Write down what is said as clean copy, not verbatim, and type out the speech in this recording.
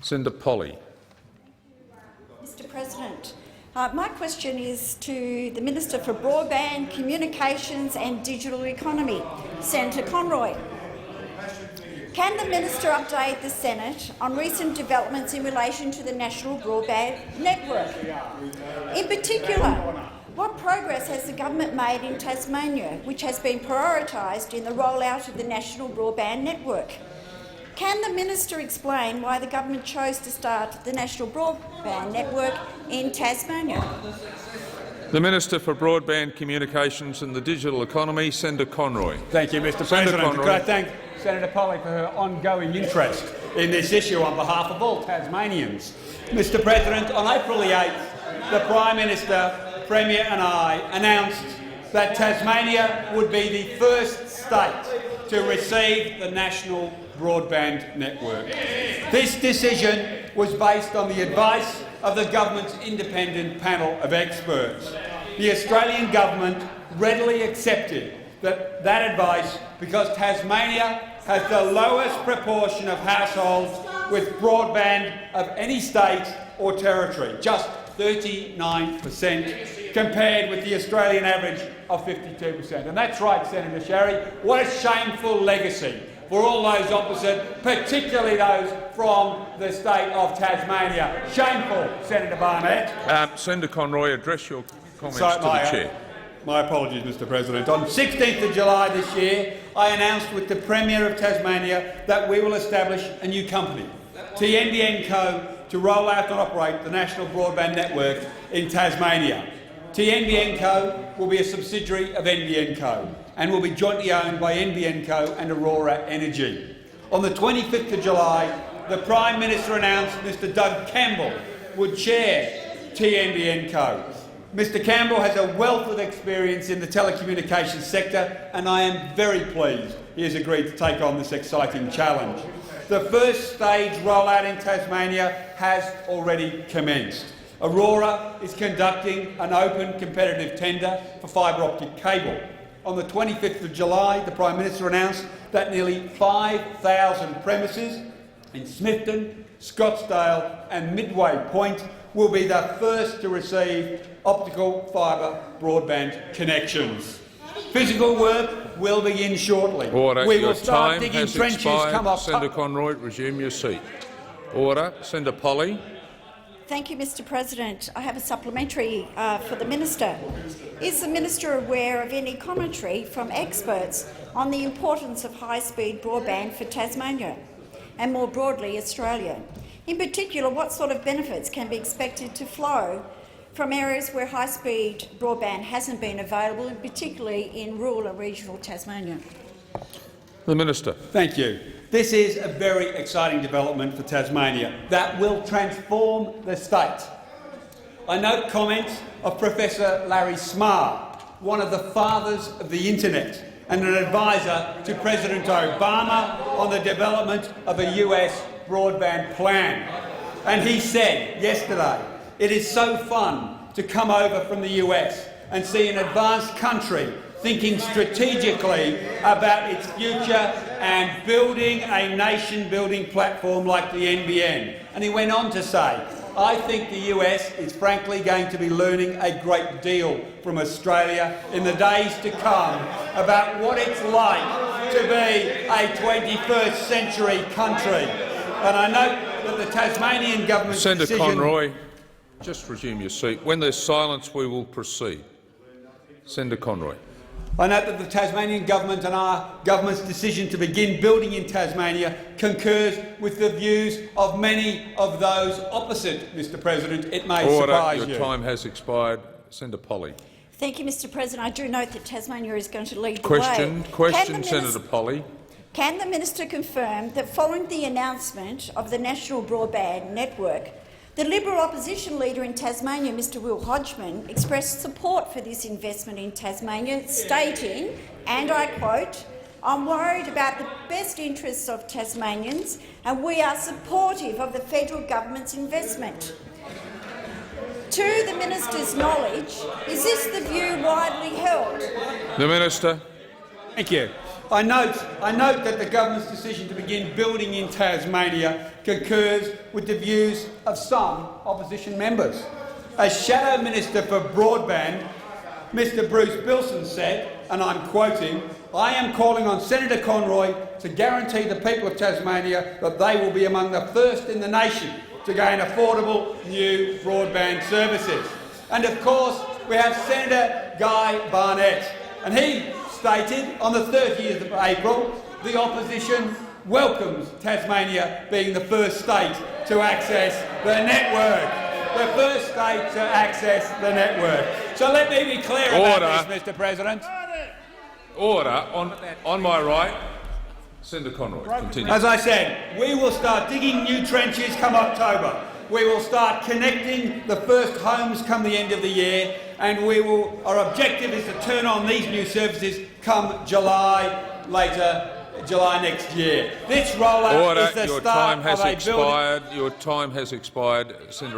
Senator Polly. Mr President, my question is to the Minister for Broadband, Communications and Digital Economy, Senator Conroy. Can the Minister update the Senate on recent developments in relation to the National Broadband Network? In particular, what progress has the government made in Tasmania, which has been prioritised in the rollout of the National Broadband Network? Can the Minister explain why the government chose to start the National Broadband Network in Tasmania? The Minister for Broadband, Communications and the Digital Economy, Senator Conroy. Thank you, Mr President. Could I thank Senator Polly for her ongoing interest in this issue on behalf of all Tasmanians. Mr President, on April the 8th, the Prime Minister, Premier and I announced that Tasmania would be the first state to receive the National Broadband Network. This decision was based on the advice of the government's independent panel of experts. The Australian government readily accepted that advice because Tasmania has the lowest proportion of households with broadband of any state or territory, just 39%, compared with the Australian average of 52%. And that's right, Senator Sherry. What a shameful legacy for all those opposite, particularly those from the state of Tasmania. Shameful, Senator Barnett. Senator Conroy, address your comments to the Chair. My apologies, Mr President. On 16th of July this year, I announced with the Premier of Tasmania that we will establish a new company, NBN Co, to roll out and operate the National Broadband Network in Tasmania. NBN Co will be a subsidiary of NBN Co and will be jointly owned by NBN Co and Aurora Energy. On the 25th of July, the Prime Minister announced Mr Doug Campbell would chair NBN Co. Mr Campbell has a wealth of experience in the telecommunications sector, and I am very pleased he has agreed to take on this exciting challenge. The first stage rollout in Tasmania has already commenced. Aurora is conducting an open competitive tender for fibre optic cable. On the 25th of July, the Prime Minister announced that nearly 5,000 premises in Smithton, Scottsdale and Midway Point will be the first to receive optical fibre broadband connections. Physical work will begin shortly. Order. We Your will start time digging has trenches. expired. Senator Conroy, resume your seat. Order. Senator Polly. Thank you, Mr President. I have a supplementary for the Minister. Is the Minister aware of any commentary from experts on the importance of high-speed broadband for Tasmania and more broadly Australia? In particular, what sort of benefits can be expected to flow from areas where high-speed broadband hasn't been available, and particularly in rural and regional Tasmania? The Minister. Thank you. This is a very exciting development for Tasmania that will transform the state. I note comments of Professor Larry Smarr, one of the fathers of the internet and an advisor to President Obama on the development of a US broadband plan. And he said yesterday, "It is so fun to come over from the US and see an advanced country thinking strategically about its future and building a nation-building platform like the NBN." And he went on to say, "I think the US is frankly going to be learning a great deal from Australia in the days to come about what it's like to be a 21st century country." And I note that the Tasmanian government's Senator decision— Conroy, just resume your seat. When there's silence, we will proceed. Senator Conroy. I note that the Tasmanian government and our government's decision to begin building in Tasmania concurs with the views of many of those opposite, Mr President. It may surprise you. Your time has expired. Senator Polly. Thank you, Mr President. I do note that Tasmania is going to lead the way. Question, Senator Polly. Can the Minister confirm that following the announcement of the National Broadband Network, the Liberal opposition leader in Tasmania, Mr Will Hodgman, expressed support for this investment in Tasmania, stating, and I quote, "I'm worried about the best interests of Tasmanians and we are supportive of the federal government's investment." To the Minister's knowledge, is this the view widely held? The Minister. Thank you. I note that the government's decision to begin building in Tasmania concurs with the views of some opposition members. As Shadow Minister for Broadband, Mr Bruce Bilson said, and I'm quoting, "I am calling on Senator Conroy to guarantee the people of Tasmania that they will be among the first in the nation to gain affordable new broadband services." And of course, we have Senator Guy Barnett, and he stated on the 30th of April, the opposition welcomes Tasmania being the first state to access the network. The first state to access the network. So let me be clear about this, Mr President. Order. On my right, Senator Conroy. Continue. As I said, we will start digging new trenches come October. We will start connecting the first homes come the end of the year, and our objective is to turn on these new services come July next year. This rollout is the start of a building. Your time has expired. Senator